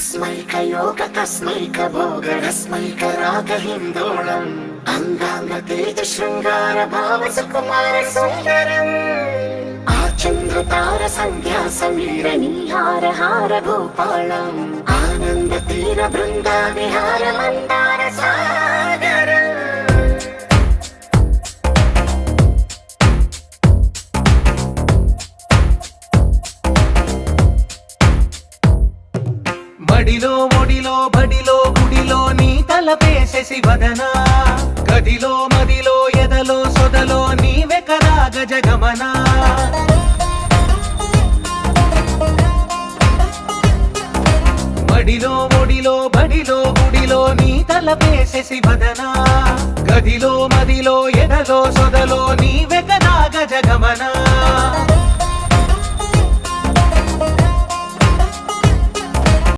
तस्मैक भोगरस्मैक रागहिन्दोळम् अङ्गाङ्गतेज शृङ्गार भाव सुकुमार सुन्दरम् आचन्द्रतार सन्ध्या समीर नीहार हार भूपालम् आनन्द तीर बृन्दा विहार मन्दार सागरम् మడిలో ఒడిలో బడిలో గుడిలో నీ తలపేసేసి వదనా గదిలో మదిలో ఎదలో సొదలో నీవే కదా గజగమనా మడిలో ఒడిలో బడిలో గుడిలో నీ తలపేసేసి వదనా గదిలో మదిలో ఎదలో సొదలో నీవే కదా గజగమనా